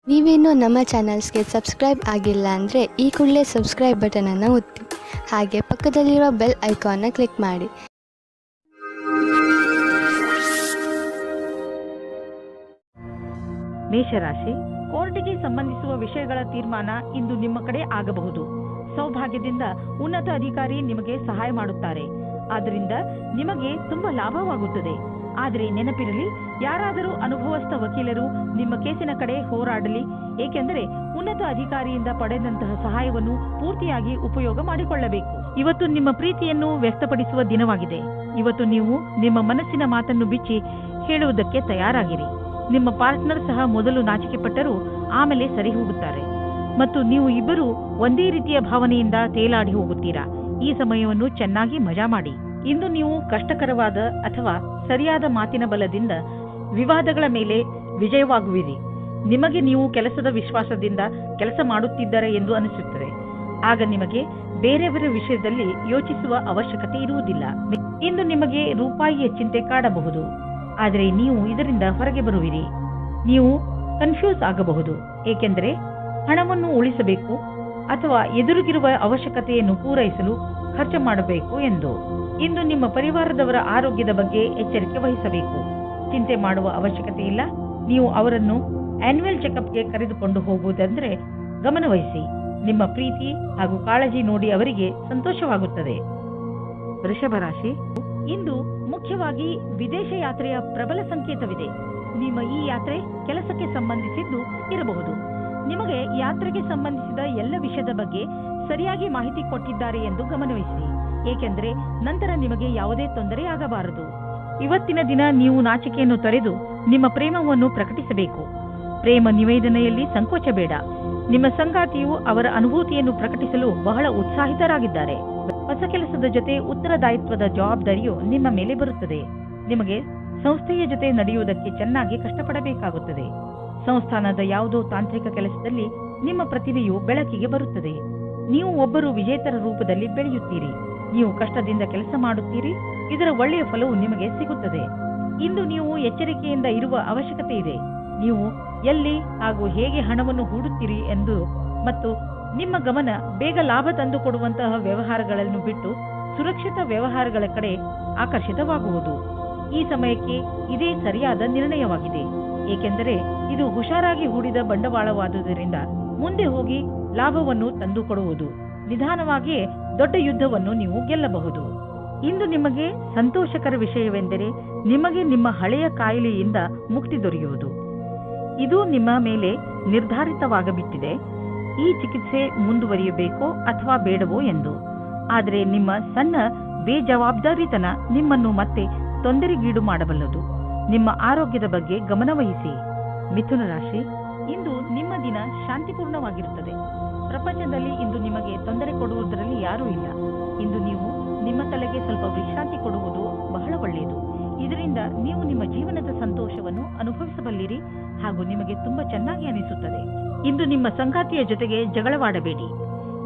ನೀವೇನೂ ನಮ್ಮ ಚಾನಲ್ಸ್ಗೆ ಸಬ್ಸ್ಕ್ರೈಬ್ ಆಗಿಲ್ಲ ಅಂದರೆ ಈ ಕೂಡಲೇ ಸಬ್ಸ್ಕ್ರೈಬ್ ಬಟನನ್ನು ಒತ್ತಿ, ಹಾಗೆ ಪಕ್ಕದಲ್ಲಿರುವ ಬೆಲ್ ಐಕಾನ್ನ ಕ್ಲಿಕ್ ಮಾಡಿ. ಮೇಷರಾಶಿ, ಕೋರ್ಟಿಗೆ ಸಂಬಂಧಿಸುವ ವಿಷಯಗಳ ತೀರ್ಮಾನ ಇಂದು ನಿಮ್ಮ ಕಡೆ ಆಗಬಹುದು. ಸೌಭಾಗ್ಯದಿಂದ ಉನ್ನತ ಅಧಿಕಾರಿ ನಿಮಗೆ ಸಹಾಯ ಮಾಡುತ್ತಾರೆ. ಆದ್ದರಿಂದ ನಿಮಗೆ ತುಂಬಾ ಲಾಭವಾಗುತ್ತದೆ. ಆದರೆ ನೆನಪಿರಲಿ, ಯಾರಾದರೂ ಅನುಭವಸ್ಥ ವಕೀಲರು ನಿಮ್ಮ ಕೇಸಿನ ಕಡೆ ಹೋರಾಡಲಿ, ಏಕೆಂದರೆ ಉನ್ನತ ಅಧಿಕಾರಿಯಿಂದ ಪಡೆದಂತಹ ಸಹಾಯವನ್ನು ಪೂರ್ತಿಯಾಗಿ ಉಪಯೋಗ ಮಾಡಿಕೊಳ್ಳಬೇಕು. ಇವತ್ತು ನಿಮ್ಮ ಪ್ರೀತಿಯನ್ನು ವ್ಯಕ್ತಪಡಿಸುವ ದಿನವಾಗಿದೆ. ಇವತ್ತು ನೀವು ನಿಮ್ಮ ಮನಸ್ಸಿನ ಮಾತನ್ನು ಬಿಚ್ಚಿ ಹೇಳುವುದಕ್ಕೆ ತಯಾರಾಗಿರಿ. ನಿಮ್ಮ ಪಾರ್ಟ್ನರ್ ಸಹ ಮೊದಲು ನಾಚಿಕೆ ಪಟ್ಟರೂ ಆಮೇಲೆ ಸರಿ ಹೋಗುತ್ತಾರೆ ಮತ್ತು ನೀವು ಇಬ್ಬರು ಒಂದೇ ರೀತಿಯ ಭಾವನೆಯಿಂದ ತೇಲಾಡಿ ಹೋಗುತ್ತೀರಾ. ಈ ಸಮಯವನ್ನು ಚೆನ್ನಾಗಿ ಮಜಾ ಮಾಡಿ. ಇಂದು ನೀವು ಕಷ್ಟಕರವಾದ ಅಥವಾ ಸರಿಯಾದ ಮಾತಿನ ಬಲದಿಂದ ವಿವಾದಗಳ ಮೇಲೆ ವಿಜಯವಾಗುವಿರಿ. ನಿಮಗೆ ನೀವು ಕೆಲಸದ ವಿಶ್ವಾಸದಿಂದ ಕೆಲಸ ಮಾಡುತ್ತಿದ್ದಾರೆ ಎಂದು ಅನಿಸುತ್ತದೆ. ಆಗ ನಿಮಗೆ ಬೇರೆಯವರ ವಿಷಯದಲ್ಲಿ ಯೋಚಿಸುವ ಅವಶ್ಯಕತೆ ಇರುವುದಿಲ್ಲ. ಇಂದು ನಿಮಗೆ ರೂಪಾಯಿಯ ಚಿಂತೆ ಕಾಡಬಹುದು, ಆದರೆ ನೀವು ಇದರಿಂದ ಹೊರಗೆ ಬರುವಿರಿ. ನೀವು ಕನ್ಫ್ಯೂಸ್ ಆಗಬಹುದು, ಏಕೆಂದರೆ ಹಣವನ್ನು ಉಳಿಸಬೇಕು ಅಥವಾ ಎದುರಿಗಿರುವ ಅವಶ್ಯಕತೆಯನ್ನು ಪೂರೈಸಲು ಖರ್ಚು ಮಾಡಬೇಕು ಎಂದು. ಇಂದು ನಿಮ್ಮ ಪರಿವಾರದವರ ಆರೋಗ್ಯದ ಬಗ್ಗೆ ಎಚ್ಚರಿಕೆ ವಹಿಸಬೇಕು. ಚಿಂತೆ ಮಾಡುವ ಅವಶ್ಯಕತೆ ಇಲ್ಲ. ನೀವು ಅವರನ್ನು ಆನ್ಯುವಲ್ ಚೆಕಪ್ಗೆ ಕರೆದುಕೊಂಡು ಹೋಗುವುದಂದ್ರೆ ಗಮನವಹಿಸಿ. ನಿಮ್ಮ ಪ್ರೀತಿ ಹಾಗೂ ಕಾಳಜಿ ನೋಡಿ ಅವರಿಗೆ ಸಂತೋಷವಾಗುತ್ತದೆ. ವೃಷಭ ರಾಶಿ, ಇಂದು ಮುಖ್ಯವಾಗಿ ವಿದೇಶ ಯಾತ್ರೆಯ ಪ್ರಬಲ ಸಂಕೇತವಿದೆ. ನಿಮ್ಮ ಈ ಯಾತ್ರೆ ಕೆಲಸಕ್ಕೆ ಸಂಬಂಧಿಸಿದ್ದು ಇರಬಹುದು. ನಿಮಗೆ ಯಾತ್ರೆಗೆ ಸಂಬಂಧಿಸಿದ ಎಲ್ಲ ವಿಷಯದ ಬಗ್ಗೆ ಸರಿಯಾಗಿ ಮಾಹಿತಿ ಕೊಟ್ಟಿದ್ದಾರೆ ಎಂದು ಗಮನವಹಿಸಿ, ಏಕೆಂದರೆ ನಂತರ ನಿಮಗೆ ಯಾವುದೇ ತೊಂದರೆ ಆಗಬಾರದು. ಇವತ್ತಿನ ದಿನ ನೀವು ನಾಚಿಕೆಯನ್ನು ತೊರೆದು ನಿಮ್ಮ ಪ್ರೇಮವನ್ನು ಪ್ರಕಟಿಸಬೇಕು. ಪ್ರೇಮ ನಿವೇದನೆಯಲ್ಲಿ ಸಂಕೋಚ ಬೇಡ. ನಿಮ್ಮ ಸಂಗಾತಿಯು ಅವರ ಅನುಭೂತಿಯನ್ನು ಪ್ರಕಟಿಸಲು ಬಹಳ ಉತ್ಸಾಹಿತರಾಗಿದ್ದಾರೆ. ಹೊಸ ಕೆಲಸದ ಜೊತೆ ಉತ್ತರದಾಯಿತ್ವದ ಜವಾಬ್ದಾರಿಯು ನಿಮ್ಮ ಮೇಲೆ ಬರುತ್ತದೆ. ನಿಮಗೆ ಸಂಸ್ಥೆಯ ಜೊತೆ ನಡೆಯುವುದಕ್ಕೆ ಚೆನ್ನಾಗಿ ಕಷ್ಟಪಡಬೇಕಾಗುತ್ತದೆ. ಸಂಸ್ಥಾನದ ಯಾವುದೋ ತಾಂತ್ರಿಕ ಕೆಲಸದಲ್ಲಿ ನಿಮ್ಮ ಪ್ರತಿಭೆಯು ಬೆಳಕಿಗೆ ಬರುತ್ತದೆ. ನೀವು ಒಬ್ಬರು ವಿಜೇತರ ರೂಪದಲ್ಲಿ ಬೆಳೆಯುತ್ತೀರಿ. ನೀವು ಕಷ್ಟದಿಂದ ಕೆಲಸ ಮಾಡುತ್ತೀರಿ. ಇದರ ಒಳ್ಳೆಯ ಫಲವು ನಿಮಗೆ ಸಿಗುತ್ತದೆ. ಇಂದು ನೀವು ಎಚ್ಚರಿಕೆಯಿಂದ ಇರುವ ಅವಶ್ಯಕತೆ ಇದೆ. ನೀವು ಎಲ್ಲಿ ಹಾಗೂ ಹೇಗೆ ಹಣವನ್ನು ಹೂಡುತ್ತೀರಿ ಎಂದು ಮತ್ತು ನಿಮ್ಮ ಗಮನ ಬೇಗ ಲಾಭ ತಂದುಕೊಡುವಂತಹ ವ್ಯವಹಾರಗಳನ್ನು ಬಿಟ್ಟು ಸುರಕ್ಷಿತ ವ್ಯವಹಾರಗಳ ಕಡೆ ಆಕರ್ಷಿತವಾಗುವುದು. ಈ ಸಮಯಕ್ಕೆ ಇದೇ ಸರಿಯಾದ ನಿರ್ಣಯವಾಗಿದೆ, ಏಕೆಂದರೆ ಇದು ಹುಷಾರಾಗಿ ಹೂಡಿದ ಬಂಡವಾಳವಾದುದರಿಂದ ಮುಂದೆ ಹೋಗಿ ಲಾಭವನ್ನು ತಂದುಕೊಡುವುದು. ನಿಧಾನವಾಗಿಯೇ ದೊಡ್ಡ ಯುದ್ಧವನ್ನು ನೀವು ಗೆಲ್ಲಬಹುದು. ಇಂದು ನಿಮಗೆ ಸಂತೋಷಕರ ವಿಷಯವೆಂದರೆ ನಿಮಗೆ ನಿಮ್ಮ ಹಳೆಯ ಕಾಯಿಲೆಯಿಂದ ಮುಕ್ತಿ ದೊರೆಯುವುದು. ಇದು ನಿಮ್ಮ ಮೇಲೆ ನಿರ್ಧಾರಿತವಾಗಬಿಟ್ಟಿದೆ. ಈ ಚಿಕಿತ್ಸೆ ಮುಂದುವರಿಯಬೇಕೋ ಅಥವಾ ಬೇಡವೋ ಎಂದು. ಆದರೆ ನಿಮ್ಮ ಸಣ್ಣ ಬೇಜವಾಬ್ದಾರಿತನ ನಿಮ್ಮನ್ನು ಮತ್ತೆ ತೊಂದರೆಗೀಡು ಮಾಡಬಲ್ಲದು. ನಿಮ್ಮ ಆರೋಗ್ಯದ ಬಗ್ಗೆ ಗಮನವಹಿಸಿ. ಮಿಥುನ ರಾಶಿ, ಇಂದು ನಿಮ್ಮ ದಿನ ಶಾಂತಿಪೂರ್ಣವಾಗಿರುತ್ತದೆ. ಪ್ರಪಂಚದಲ್ಲಿ ಇಂದು ನಿಮಗೆ ತೊಂದರೆ ಕೊಡುವುದರಲ್ಲಿ ಯಾರೂ ಇಲ್ಲ. ಇಂದು ನೀವು ನಿಮ್ಮ ತಲೆಗೆ ಸ್ವಲ್ಪ ವಿಶ್ರಾಂತಿ ಕೊಡುವುದು ಬಹಳ ಒಳ್ಳೆಯದು. ಇದರಿಂದ ನೀವು ನಿಮ್ಮ ಜೀವನದ ಸಂತೋಷವನ್ನು ಅನುಭವಿಸಬಲ್ಲಿರಿ ಹಾಗೂ ನಿಮಗೆ ತುಂಬಾ ಚೆನ್ನಾಗಿ ಅನಿಸುತ್ತದೆ. ಇಂದು ನಿಮ್ಮ ಸಂಗಾತಿಯ ಜೊತೆಗೆ ಜಗಳವಾಡಬೇಡಿ.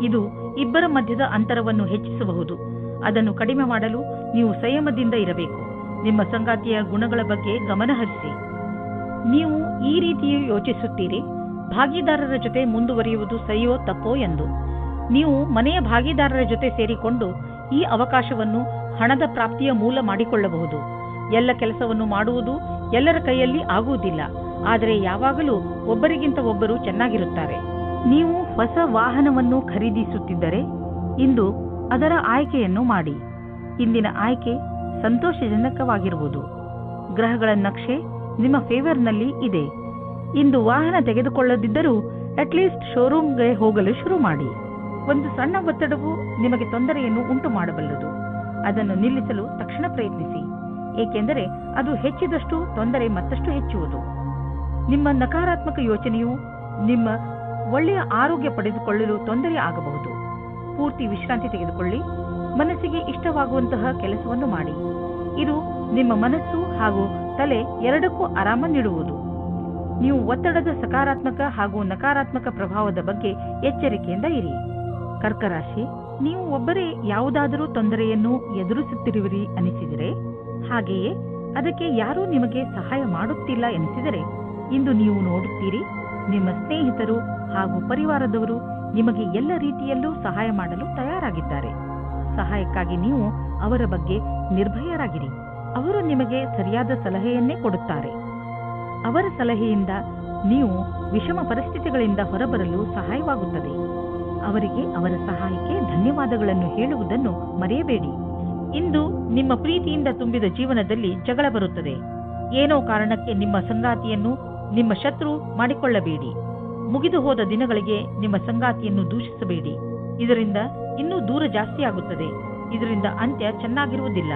ಇದು ಇಬ್ಬರ ಮಧ್ಯದ ಅಂತರವನ್ನು ಹೆಚ್ಚಿಸಬಹುದು. ಅದನ್ನು ಕಡಿಮೆ ಮಾಡಲು ನೀವು ಸಂಯಮದಿಂದ ಇರಬೇಕು. ನಿಮ್ಮ ಸಂಗಾತಿಯ ಗುಣಗಳ ಬಗ್ಗೆ ಗಮನ ಹರಿಸಿ. ನೀವು ಈ ರೀತಿಯೂ ಯೋಚಿಸುತ್ತೀರಿ, ಭಾಗಿದಾರರ ಜೊತೆ ಮುಂದುವರಿಯುವುದು ಸರಿಯೋ ತಪ್ಪೋ ಎಂದು. ನೀವು ಮನೆಯ ಭಾಗಿದಾರರ ಜೊತೆ ಸೇರಿಕೊಂಡು ಈ ಅವಕಾಶವನ್ನು ಹಣದ ಪ್ರಾಪ್ತಿಯ ಮೂಲ ಮಾಡಿಕೊಳ್ಳಬಹುದು. ಎಲ್ಲ ಕೆಲಸವನ್ನು ಮಾಡುವುದು ಎಲ್ಲರ ಕೈಯಲ್ಲಿ ಆಗುವುದಿಲ್ಲ, ಆದರೆ ಯಾವಾಗಲೂ ಒಬ್ಬರಿಗಿಂತ ಒಬ್ಬರು ಚೆನ್ನಾಗಿರುತ್ತಾರೆ. ನೀವು ಹೊಸ ವಾಹನವನ್ನು ಖರೀದಿಸುತ್ತಿದ್ದರೆ ಇಂದು ಅದರ ಆಯ್ಕೆಯನ್ನು ಮಾಡಿ. ಇಂದಿನ ಆಯ್ಕೆ ಸಂತೋಷಜನಕವಾಗಿರುವುದು. ಗ್ರಹಗಳ ನಕ್ಷೆ ನಿಮ್ಮ ಫೇವರ್ನಲ್ಲಿ ಇದೆ. ಇಂದು ವಾಹನ ತೆಗೆದುಕೊಳ್ಳದಿದ್ದರೂ ಅಟ್ಲೀಸ್ಟ್ ಶೋರೂಮ್ಗೆ ಹೋಗಲು ಶುರು ಮಾಡಿ. ಒಂದು ಸಣ್ಣ ಒತ್ತಡವು ನಿಮಗೆ ತೊಂದರೆಯನ್ನು ಉಂಟು ಮಾಡಬಲ್ಲದು. ಅದನ್ನು ನಿಲ್ಲಿಸಲು ತಕ್ಷಣ ಪ್ರಯತ್ನಿಸಿ, ಏಕೆಂದರೆ ಅದು ಹೆಚ್ಚಿದಷ್ಟು ತೊಂದರೆ ಮತ್ತಷ್ಟು ಹೆಚ್ಚುವುದು. ನಿಮ್ಮ ನಕಾರಾತ್ಮಕ ಯೋಚನೆಯು ನಿಮ್ಮ ಒಳ್ಳೆಯ ಆರೋಗ್ಯ ಪಡೆದುಕೊಳ್ಳಲು ತೊಂದರೆ ಆಗಬಹುದು. ಪೂರ್ತಿ ವಿಶ್ರಾಂತಿ ತೆಗೆದುಕೊಳ್ಳಿ. ಮನಸ್ಸಿಗೆ ಇಷ್ಟವಾಗುವಂತಹ ಕೆಲಸವನ್ನು ಮಾಡಿ. ಇದು ನಿಮ್ಮ ಮನಸ್ಸು ಹಾಗೂ ತಲೆ ಎರಡಕ್ಕೂ ಆರಾಮ ನೀಡುವುದು. ನೀವು ಒತ್ತಡದ ಸಕಾರಾತ್ಮಕ ಹಾಗೂ ನಕಾರಾತ್ಮಕ ಪ್ರಭಾವದ ಬಗ್ಗೆ ಎಚ್ಚರಿಕೆಯಿಂದ ಇರಿ. ಕರ್ಕ ರಾಶಿ, ನೀವು ಒಬ್ಬರೇ ಯಾವುದಾದರೂ ತೊಂದರೆಯನ್ನು ಎದುರಿಸುತ್ತಿರುವಿರಿ ಅನಿಸಿದರೆ, ಹಾಗೆಯೇ ಅದಕ್ಕೆ ಯಾರೂ ನಿಮಗೆ ಸಹಾಯ ಮಾಡುತ್ತಿಲ್ಲ ಎನಿಸಿದರೆ, ಇಂದು ನೀವು ನೋಡುತ್ತೀರಿ ನಿಮ್ಮ ಸ್ನೇಹಿತರು ಹಾಗೂ ಪರಿವಾರದವರು ನಿಮಗೆ ಎಲ್ಲ ರೀತಿಯಲ್ಲೂ ಸಹಾಯ ಮಾಡಲು ತಯಾರಾಗಿದ್ದಾರೆ. ಸಹಾಯಕ್ಕಾಗಿ ನೀವು ಅವರ ಬಗ್ಗೆ ನಿರ್ಭಯರಾಗಿರಿ. ಅವರು ನಿಮಗೆ ಸರಿಯಾದ ಸಲಹೆಯನ್ನೇ ಕೊಡುತ್ತಾರೆ. ಅವರ ಸಲಹೆಯಿಂದ ನೀವು ವಿಷಮ ಪರಿಸ್ಥಿತಿಗಳಿಂದ ಹೊರಬರಲು ಸಹಾಯವಾಗುತ್ತದೆ. ಅವರಿಗೆ ಅವರ ಸಹಾಯಕ್ಕೆ ಧನ್ಯವಾದಗಳನ್ನು ಹೇಳುವುದನ್ನು ಮರೆಯಬೇಡಿ. ಇಂದು ನಿಮ್ಮ ಪ್ರೀತಿಯಿಂದ ತುಂಬಿದ ಜೀವನದಲ್ಲಿ ಜಗಳ ಬರುತ್ತದೆ. ಏನೋ ಕಾರಣಕ್ಕೆ ನಿಮ್ಮ ಸಂಗಾತಿಯನ್ನು ನಿಮ್ಮ ಶತ್ರು ಮಾಡಿಕೊಳ್ಳಬೇಡಿ. ಮುಗಿದು ಹೋದ ದಿನಗಳಿಗೆ ನಿಮ್ಮ ಸಂಗಾತಿಯನ್ನು ದೂಷಿಸಬೇಡಿ. ಇದರಿಂದ ಇನ್ನೂ ದೂರ ಜಾಸ್ತಿ ಆಗುತ್ತದೆ. ಇದರಿಂದ ಅಂತ್ಯ ಚೆನ್ನಾಗಿರುವುದಿಲ್ಲ.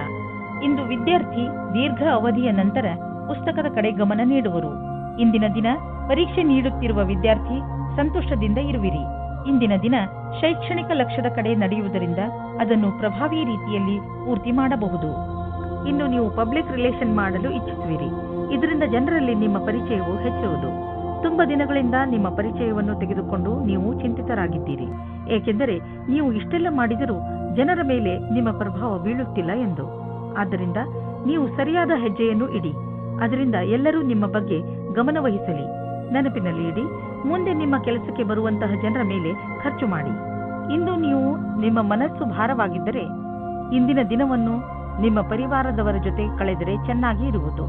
ಇಂದು ವಿದ್ಯಾರ್ಥಿ ದೀರ್ಘ ಅವಧಿಯ ನಂತರ ಪುಸ್ತಕದ ಕಡೆ ಗಮನ ನೀಡುವರು. ಇಂದಿನ ದಿನ ಪರೀಕ್ಷೆ ನೀಡುತ್ತಿರುವ ವಿದ್ಯಾರ್ಥಿ ಸಂತೋಷದಿಂದ ಇರುವಿರಿ. ಇಂದಿನ ದಿನ ಶೈಕ್ಷಣಿಕ ಲಕ್ಷ್ಯದ ಕಡೆ ನಡೆಯುವುದರಿಂದ ಅದನ್ನು ಪ್ರಭಾವಿ ರೀತಿಯಲ್ಲಿ ಪೂರ್ತಿ ಮಾಡಬಹುದು. ಇಂದು ನೀವು ಪಬ್ಲಿಕ್ ರಿಲೇಷನ್ ಮಾಡಲು ಇಚ್ಛಿಸುವಿರಿ. ಇದರಿಂದ ಜನರಲ್ಲಿ ನಿಮ್ಮ ಪರಿಚಯವು ಹೆಚ್ಚುವುದು. ತುಂಬ ದಿನಗಳಿಂದ ನಿಮ್ಮ ಪರಿಚಯವನ್ನು ತೆಗೆದುಕೊಂಡು ನೀವು ಚಿಂತಿತರಾಗಿದ್ದೀರಿ. ಏಕೆಂದರೆ ನೀವು ಇಷ್ಟೆಲ್ಲ ಮಾಡಿದರೂ ಜನರ ಮೇಲೆ ನಿಮ್ಮ ಪ್ರಭಾವ ಬೀಳುತ್ತಿಲ್ಲ ಎಂದು. ಆದ್ದರಿಂದ ನೀವು ಸರಿಯಾದ ಹೆಜ್ಜೆಯನ್ನು ಇಡಿ. ಅದರಿಂದ ಎಲ್ಲರೂ ನಿಮ್ಮ ಬಗ್ಗೆ ಗಮನ ವಹಿಸಲಿ. ನೆನಪಿನಲ್ಲಿ ಇಡಿ, ಮುಂದೆ ನಿಮ್ಮ ಕೆಲಸಕ್ಕೆ ಬರುವಂತಹ ಜನರ ಮೇಲೆ ಖರ್ಚು ಮಾಡಿ. ಇಂದು ನೀವು ನಿಮ್ಮ ಮನಸ್ಸು ಭಾರವಾಗಿದ್ದರೆ ಇಂದಿನ ದಿನವನ್ನು ನಿಮ್ಮ ಪರಿವಾರದವರ ಜೊತೆ ಕಳೆದರೆ ಚೆನ್ನಾಗಿ ಇರುವುದು.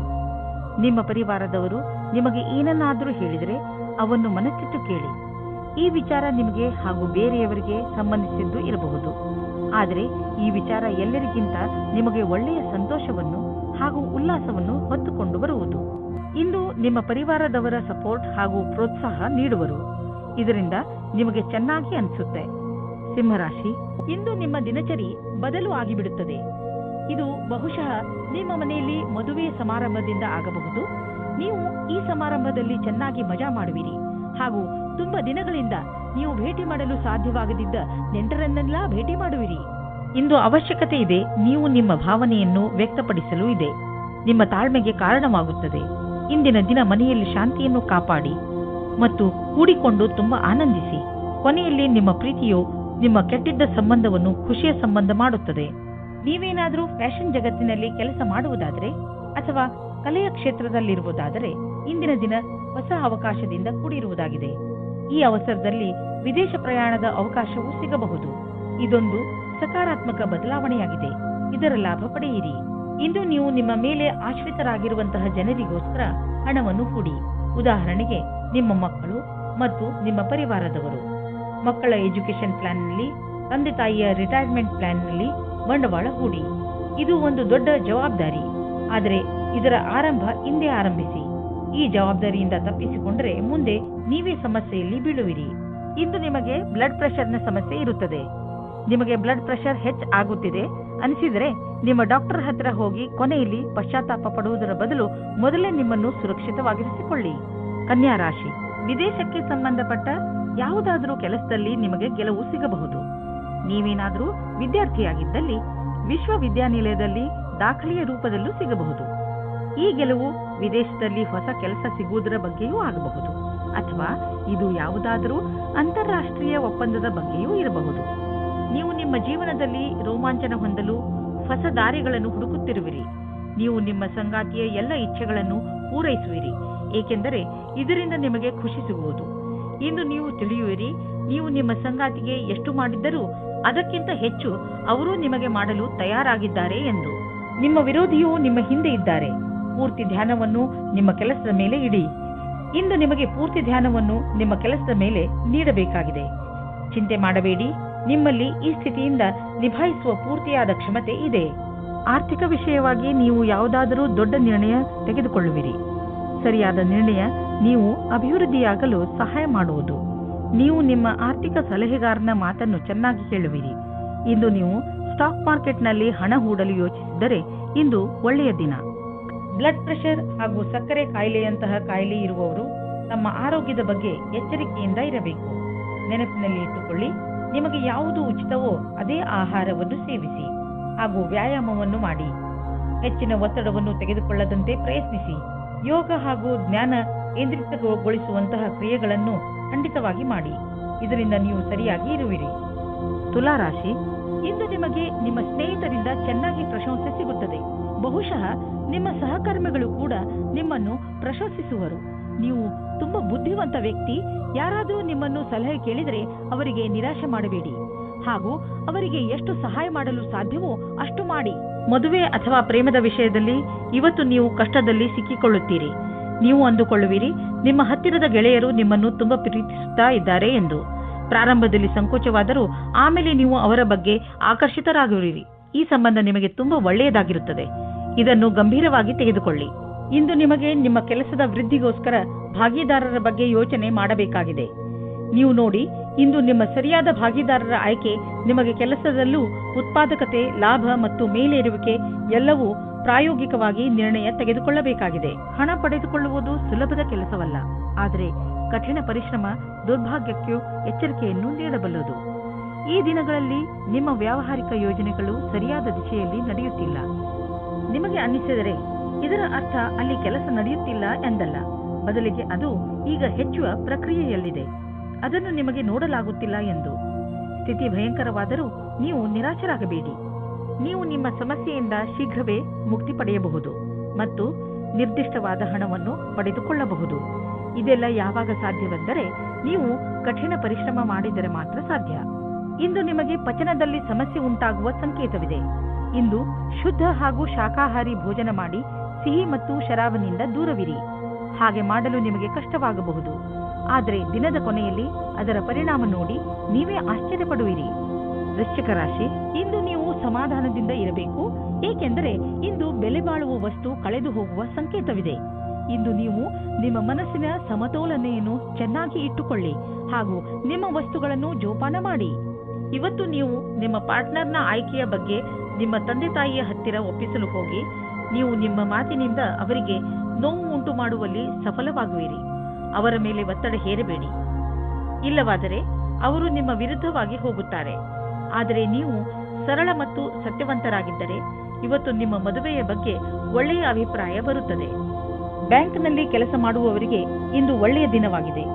ನಿಮ್ಮ ಪರಿವಾರದವರು ನಿಮಗೆ ಏನನ್ನಾದರೂ ಹೇಳಿದರೆ ಅವನ್ನು ಮನಸ್ಸಿಟ್ಟು ಕೇಳಿ. ಈ ವಿಚಾರ ನಿಮಗೆ ಹಾಗೂ ಬೇರೆಯವರಿಗೆ ಸಂಬಂಧಿಸಿದ್ದು ಇರಬಹುದು. ಆದರೆ ಈ ವಿಚಾರ ಎಲ್ಲರಿಗಿಂತ ನಿಮಗೆ ಒಳ್ಳೆಯ ಸಂತೋಷವನ್ನು ಹಾಗೂ ಉಲ್ಲಾಸವನ್ನು ಹೊತ್ತುಕೊಂಡು ಬರುವುದು. ಇಂದು ನಿಮ್ಮ ಪರಿವಾರದವರ ಸಪೋರ್ಟ್ ಹಾಗೂ ಪ್ರೋತ್ಸಾಹ ನೀಡುವರು. ಇದರಿಂದ ನಿಮಗೆ ಚೆನ್ನಾಗಿ ಅನಿಸುತ್ತೆ. ಸಿಂಹರಾಶಿ, ಇಂದು ನಿಮ್ಮ ದಿನಚರಿ ಬದಲು ಆಗಿಬಿಡುತ್ತದೆ. ಇದು ಬಹುಶಃ ನಿಮ್ಮ ಮನೆಯಲ್ಲಿ ಮದುವೆ ಸಮಾರಂಭದಿಂದ ಆಗಬಹುದು. ನೀವು ಈ ಸಮಾರಂಭದಲ್ಲಿ ಚೆನ್ನಾಗಿ ಮಜಾ ಮಾಡುವಿರಿ ಹಾಗೂ ತುಂಬಾ ದಿನಗಳಿಂದ ನೀವು ಭೇಟಿ ಮಾಡಲು ಸಾಧ್ಯವಾಗದಿದ್ದ ನೆಂಟರನ್ನೆಲ್ಲ ಭೇಟಿ ಮಾಡುವಿರಿ. ಇಂದು ಅವಶ್ಯಕತೆ ಇದೆ. ನೀವು ನಿಮ್ಮ ಭಾವನೆಯನ್ನು ವ್ಯಕ್ತಪಡಿಸಲು ಇದೆ. ನಿಮ್ಮ ತಾಳ್ಮೆಗೆ ಕಾರಣವಾಗುತ್ತದೆ. ಇಂದಿನ ದಿನ ಮನೆಯಲ್ಲಿ ಶಾಂತಿಯನ್ನು ಕಾಪಾಡಿ ಮತ್ತು ಕೂಡಿಕೊಂಡು ತುಂಬಾ ಆನಂದಿಸಿ. ಕೊನೆಯಲ್ಲಿ ನಿಮ್ಮ ಪ್ರೀತಿಯು ನಿಮ್ಮ ಕೆಟ್ಟಿದ್ದ ಸಂಬಂಧವನ್ನು ಖುಷಿಯ ಸಂಬಂಧ ಮಾಡುತ್ತದೆ. ನೀವೇನಾದರೂ ಫ್ಯಾಷನ್ ಜಗತ್ತಿನಲ್ಲಿ ಕೆಲಸ ಮಾಡುವುದಾದರೆ ಅಥವಾ ಕಲೆಯ ಕ್ಷೇತ್ರದಲ್ಲಿರುವುದಾದರೆ ಇಂದಿನ ದಿನ ಹೊಸ ಅವಕಾಶದಿಂದ ಕೂಡಿರುವುದಾಗಿದೆ. ಈ ಅವಸರದಲ್ಲಿ ವಿದೇಶ ಪ್ರಯಾಣದ ಅವಕಾಶವೂ ಸಿಗಬಹುದು. ಇದೊಂದು ಸಕಾರಾತ್ಮಕ ಬದಲಾವಣೆಯಾಗಿದೆ. ಇದರ ಲಾಭ ಪಡೆಯಿರಿ. ಇಂದು ನೀವು ನಿಮ್ಮ ಮೇಲೆ ಆಶ್ರಿತರಾಗಿರುವಂತಹ ಜನರಿಗೋಸ್ಕರ ಹಣವನ್ನು ಹೂಡಿ. ಉದಾಹರಣೆಗೆ ನಿಮ್ಮ ಮಕ್ಕಳು ಮತ್ತು ನಿಮ್ಮ ಪರಿವಾರದವರು. ಮಕ್ಕಳ ಎಜುಕೇಶನ್ ಪ್ಲಾನ್ನಲ್ಲಿ, ತಂದೆ ತಾಯಿಯ ರಿಟೈರ್ಮೆಂಟ್ ಪ್ಲಾನ್ನಲ್ಲಿ ಬಂಡವಾಳ ಹೂಡಿ. ಇದು ಒಂದು ದೊಡ್ಡ ಜವಾಬ್ದಾರಿ. ಆದರೆ ಇದರ ಆರಂಭ ಇಂದೇ ಆರಂಭಿಸಿ. ಈ ಜವಾಬ್ದಾರಿಯಿಂದ ತಪ್ಪಿಸಿಕೊಂಡರೆ ಮುಂದೆ ನೀವೇ ಸಮಸ್ಯೆಯಲ್ಲಿ ಬೀಳುವಿರಿ. ಇಂದು ನಿಮಗೆ ಬ್ಲಡ್ ಪ್ರೆಷರ್ನ ಸಮಸ್ಯೆ ಇರುತ್ತದೆ. ನಿಮಗೆ ಬ್ಲಡ್ ಪ್ರೆಷರ್ ಆಗುತ್ತಿದೆ ಅನಿಸಿದರೆ ನಿಮ್ಮ ಡಾಕ್ಟರ್ ಹತ್ರ ಹೋಗಿ ಕೊನೆಯಲ್ಲಿ ಪಶ್ಚಾತ್ತಾಪ ಪಡುವುದರ ಬದಲು ಮೊದಲೇ ನಿಮ್ಮನ್ನು ಸುರಕ್ಷಿತವಾಗಿರಿಸಿಕೊಳ್ಳಿ. ಕನ್ಯಾ ರಾಶಿ, ವಿದೇಶಕ್ಕೆ ಸಂಬಂಧಪಟ್ಟ ಯಾವುದಾದರೂ ಕೆಲಸದಲ್ಲಿ ನಿಮಗೆ ಗೆಲುವು ಸಿಗಬಹುದು. ನೀವೇನಾದರೂ ವಿದ್ಯಾರ್ಥಿಯಾಗಿದ್ದಲ್ಲಿ ವಿಶ್ವವಿದ್ಯಾನಿಲಯದಲ್ಲಿ ದಾಖಲೆಯ ರೂಪದಲ್ಲೂ ಸಿಗಬಹುದು. ಈ ಗೆಲುವು ವಿದೇಶದಲ್ಲಿ ಹೊಸ ಕೆಲಸ ಸಿಗುವುದರ ಬಗ್ಗೆಯೂ ಆಗಬಹುದು, ಅಥವಾ ಇದು ಯಾವುದಾದರೂ ಅಂತಾರಾಷ್ಟ್ರೀಯ ಒಪ್ಪಂದದ ಬಗ್ಗೆಯೂ ಇರಬಹುದು. ನೀವು ನಿಮ್ಮ ಜೀವನದಲ್ಲಿ ರೋಮಾಂಚನ ಹೊಂದಲು ಹೊಸ ದಾರಿಗಳನ್ನು ಹುಡುಕುತ್ತಿರುವಿರಿ. ನೀವು ನಿಮ್ಮ ಸಂಗಾತಿಯ ಎಲ್ಲ ಇಚ್ಛೆಗಳನ್ನು ಪೂರೈಸುವಿರಿ, ಏಕೆಂದರೆ ಇದರಿಂದ ನಿಮಗೆ ಖುಷಿ ಸಿಗುವುದು. ಇಂದು ನೀವು ತಿಳಿಯುವಿರಿ, ನೀವು ನಿಮ್ಮ ಸಂಗಾತಿಗೆ ಎಷ್ಟು ಮಾಡಿದ್ದರೂ ಅದಕ್ಕಿಂತ ಹೆಚ್ಚು ಅವರು ನಿಮಗೆ ಮಾಡಲು ತಯಾರಾಗಿದ್ದಾರೆ ಎಂದು. ನಿಮ್ಮ ವಿರೋಧಿಯು ನಿಮ್ಮ ಹಿಂದೆ ಇದ್ದಾರೆ. ಪೂರ್ತಿ ಧ್ಯಾನವನ್ನು ನಿಮ್ಮ ಕೆಲಸದ ಮೇಲೆ ಇಡಿ. ಇಂದು ನಿಮಗೆ ಪೂರ್ತಿ ಧ್ಯಾನವನ್ನು ನಿಮ್ಮ ಕೆಲಸದ ಮೇಲೆ ನೀಡಬೇಕಾಗಿದೆ. ಚಿಂತೆ ಮಾಡಬೇಡಿ, ನಿಮ್ಮಲ್ಲಿ ಈ ಸ್ಥಿತಿಯಿಂದ ನಿಭಾಯಿಸುವ ಪೂರ್ತಿಯಾದ ಕ್ಷಮತೆ ಇದೆ. ಆರ್ಥಿಕ ವಿಷಯವಾಗಿ ನೀವು ಯಾವುದಾದರೂ ದೊಡ್ಡ ನಿರ್ಣಯ ತೆಗೆದುಕೊಳ್ಳುವಿರಿ. ಸರಿಯಾದ ನಿರ್ಣಯ ನೀವು ಅಭಿವೃದ್ಧಿಯಾಗಲು ಸಹಾಯ ಮಾಡುವುದು. ನೀವು ನಿಮ್ಮ ಆರ್ಥಿಕ ಸಲಹೆಗಾರನ ಮಾತನ್ನು ಚೆನ್ನಾಗಿ ಕೇಳುವಿರಿ. ಇಂದು ನೀವು ಸ್ಟಾಕ್ ಮಾರ್ಕೆಟ್ನಲ್ಲಿ ಹಣ ಹೂಡಲು ಯೋಚಿಸಿದರೆ ಇಂದು ಒಳ್ಳೆಯ ದಿನ. ಬ್ಲಡ್ ಪ್ರೆಷರ್ ಹಾಗೂ ಸಕ್ಕರೆ ಕಾಯಿಲೆಯಂತಹ ಕಾಯಿಲೆ ಇರುವವರು ತಮ್ಮ ಆರೋಗ್ಯದ ಬಗ್ಗೆ ಎಚ್ಚರಿಕೆಯಿಂದ ಇರಬೇಕು. ನೆನಪಿನಲ್ಲಿ ಇಟ್ಟುಕೊಳ್ಳಿ, ನಿಮಗೆ ಯಾವುದು ಉಚಿತವೋ ಅದೇ ಆಹಾರವನ್ನು ಸೇವಿಸಿ ಹಾಗೂ ವ್ಯಾಯಾಮವನ್ನು ಮಾಡಿ. ಹೆಚ್ಚಿನ ಒತ್ತಡವನ್ನು ತೆಗೆದುಕೊಳ್ಳದಂತೆ ಪ್ರಯತ್ನಿಸಿ. ಯೋಗ ಹಾಗೂ ಜ್ಞಾನ ಕೇಂದ್ರೀಕೃತಗೊಳಿಸುವಂತಹ ಕ್ರಿಯೆಗಳನ್ನು ಖಂಡಿತವಾಗಿ ಮಾಡಿ. ಇದರಿಂದ ನೀವು ಸರಿಯಾಗಿ ಇರುವಿರಿ. ತುಲಾರಾಶಿ, ಇಂದು ನಿಮಗೆ ನಿಮ್ಮ ಸ್ನೇಹಿತರಿಂದ ಚೆನ್ನಾಗಿ ಪ್ರಶಂಸೆ ಸಿಗುತ್ತದೆ. ಬಹುಶಃ ನಿಮ್ಮ ಸಹಕರ್ಮಿಗಳು ಕೂಡ ನಿಮ್ಮನ್ನು ಪ್ರಶಂಸಿಸುವರು. ನೀವು ತುಂಬಾ ಬುದ್ಧಿವಂತ ವ್ಯಕ್ತಿ. ಯಾರಾದರೂ ನಿಮ್ಮನ್ನು ಸಲಹೆ ಕೇಳಿದರೆ ಅವರಿಗೆ ನಿರಾಶೆ ಮಾಡಬೇಡಿ ಹಾಗೂ ಅವರಿಗೆ ಎಷ್ಟು ಸಹಾಯ ಮಾಡಲು ಸಾಧ್ಯವೋ ಅಷ್ಟು ಮಾಡಿ. ಮದುವೆ ಅಥವಾ ಪ್ರೇಮದ ವಿಷಯದಲ್ಲಿ ಇವತ್ತು ನೀವು ಕಷ್ಟದಲ್ಲಿ ಸಿಕ್ಕಿಕೊಳ್ಳುತ್ತೀರಿ. ನೀವು ಅಂದುಕೊಳ್ಳುವಿರಿ ನಿಮ್ಮ ಹತ್ತಿರದ ಗೆಳೆಯರು ನಿಮ್ಮನ್ನು ತುಂಬಾ ಪ್ರೀತಿಸುತ್ತಾ ಇದ್ದಾರೆ ಎಂದು. ಪ್ರಾರಂಭದಲ್ಲಿ ಸಂಕೋಚವಾದರೂ ಆಮೇಲೆ ನೀವು ಅವರ ಬಗ್ಗೆ ಆಕರ್ಷಿತರಾಗುವಿರಿ. ಈ ಸಂಬಂಧ ನಿಮಗೆ ತುಂಬಾ ಒಳ್ಳೆಯದಾಗಿರುತ್ತದೆ. ಇದನ್ನು ಗಂಭೀರವಾಗಿ ತೆಗೆದುಕೊಳ್ಳಿ. ಇಂದು ನಿಮಗೆ ನಿಮ್ಮ ಕೆಲಸದ ವೃದ್ಧಿಗೋಸ್ಕರ ಭಾಗಿದಾರರ ಬಗ್ಗೆ ಯೋಚನೆ ಮಾಡಬೇಕಾಗಿದೆ. ನೀವು ನೋಡಿ, ಇಂದು ನಿಮ್ಮ ಸರಿಯಾದ ಭಾಗಿದಾರರ ಆಯ್ಕೆ ನಿಮಗೆ ಕೆಲಸದಲ್ಲೂ ಉತ್ಪಾದಕತೆ, ಲಾಭ ಮತ್ತು ಮೇಲೇರುವಿಕೆ ಎಲ್ಲವೂ ಪ್ರಾಯೋಗಿಕವಾಗಿ ನಿರ್ಣಯ ತೆಗೆದುಕೊಳ್ಳಬೇಕಾಗಿದೆ. ಹಣ ಪಡೆದುಕೊಳ್ಳುವುದು ಸುಲಭದ ಕೆಲಸವಲ್ಲ, ಆದರೆ ಕಠಿಣ ಪರಿಶ್ರಮ ದುರ್ಭಾಗ್ಯಕ್ಕೂ ಎಚ್ಚರಿಕೆಯನ್ನು ನೀಡಬಲ್ಲದು. ಈ ದಿನಗಳಲ್ಲಿ ನಿಮ್ಮ ವ್ಯಾವಹಾರಿಕ ಯೋಜನೆಗಳು ಸರಿಯಾದ ದಿಶೆಯಲ್ಲಿ ನಡೆಯುತ್ತಿಲ್ಲ. ನಿಮಗೆ ಅನ್ನಿಸಿದರೆ ಇದರ ಅರ್ಥ ಅಲ್ಲಿ ಕೆಲಸ ನಡೆಯುತ್ತಿಲ್ಲ ಎಂದಲ್ಲ, ಬದಲಿಗೆ ಅದು ಈಗ ಹೆಚ್ಚುವ ಪ್ರಕ್ರಿಯೆಯಲ್ಲಿದೆ. ಅದನ್ನು ನಿಮಗೆ ನೋಡಲಾಗುತ್ತಿಲ್ಲ ಎಂದು. ಸ್ಥಿತಿ ಭಯಂಕರವಾದರೂ ನೀವು ನಿರಾಶರಾಗಬೇಡಿ. ನೀವು ನಿಮ್ಮ ಸಮಸ್ಯೆಯಿಂದ ಶೀಘ್ರವೇ ಮುಕ್ತಿ ಪಡೆಯಬಹುದು ಮತ್ತು ನಿರ್ದಿಷ್ಟವಾದ ಹಣವನ್ನು ಪಡೆದುಕೊಳ್ಳಬಹುದು. ಇದೆಲ್ಲ ಯಾವಾಗ ಸಾಧ್ಯವೆಂದರೆ ನೀವು ಕಠಿಣ ಪರಿಶ್ರಮ ಮಾಡಿದರೆ ಮಾತ್ರ ಸಾಧ್ಯ. ಇಂದು ನಿಮಗೆ ಪಚನದಲ್ಲಿ ಸಮಸ್ಯೆ ಉಂಟಾಗುವ ಸಂಕೇತವಿದೆ. ಇಂದು ಶುದ್ಧ ಹಾಗೂ ಶಾಕಾಹಾರಿ ಭೋಜನ ಮಾಡಿ ಸಿಹಿ ಮತ್ತು ಶರಾಬನಿಂದ ದೂರವಿರಿ. ಹಾಗೆ ಮಾಡಲು ನಿಮಗೆ ಕಷ್ಟವಾಗಬಹುದು, ಆದರೆ ದಿನದ ಕೊನೆಯಲ್ಲಿ ಅದರ ಪರಿಣಾಮ ನೋಡಿ ನೀವೇ ಆಶ್ಚರ್ಯಪಡುವಿರಿ. ವೃಶ್ಚಿಕ ರಾಶಿ, ಇಂದು ನೀವು ಸಮಾಧಾನದಿಂದ ಇರಬೇಕು, ಏಕೆಂದರೆ ಇಂದು ಬೆಲೆ ಬಾಳುವ ವಸ್ತು ಕಳೆದು ಹೋಗುವ ಸಂಕೇತವಿದೆ. ಇಂದು ನೀವು ನಿಮ್ಮ ಮನಸ್ಸಿನ ಸಮತೋಲನೆಯನ್ನು ಚೆನ್ನಾಗಿ ಇಟ್ಟುಕೊಳ್ಳಿ ಹಾಗೂ ನಿಮ್ಮ ವಸ್ತುಗಳನ್ನು ಜೋಪಾನ ಮಾಡಿ. ಇವತ್ತು ನೀವು ನಿಮ್ಮ ಪಾರ್ಟ್ನರ್ನ ಆಯ್ಕೆಯ ಬಗ್ಗೆ ನಿಮ್ಮ ತಂದೆ ತಾಯಿಯ ಹತ್ತಿರ ಒಪ್ಪಿಸಲು ಹೋಗಿ ನೀವು ನಿಮ್ಮ ಮಾತಿನಿಂದ ಅವರಿಗೆ ನೋವು ಉಂಟು ಮಾಡುವಲ್ಲಿ ಸಫಲವಾಗುವಿರಿ. ಅವರ ಮೇಲೆ ಒತ್ತಡ ಹೇರಬೇಡಿ, ಇಲ್ಲವಾದರೆ ಅವರು ನಿಮ್ಮ ವಿರುದ್ಧವಾಗಿ ಹೋಗುತ್ತಾರೆ. ಆದರೆ ನೀವು ಸರಳ ಮತ್ತು ಸತ್ಯವಂತರಾಗಿದ್ದರೆ ಇವತ್ತು ನಿಮ್ಮ ಮದುವೆಯ ಬಗ್ಗೆ ಒಳ್ಳೆಯ ಅಭಿಪ್ರಾಯ ಬರುತ್ತದೆ. ಬ್ಯಾಂಕ್ನಲ್ಲಿ ಕೆಲಸ ಮಾಡುವವರಿಗೆ ಇಂದು ಒಳ್ಳೆಯ ದಿನವಾಗಿದೆ.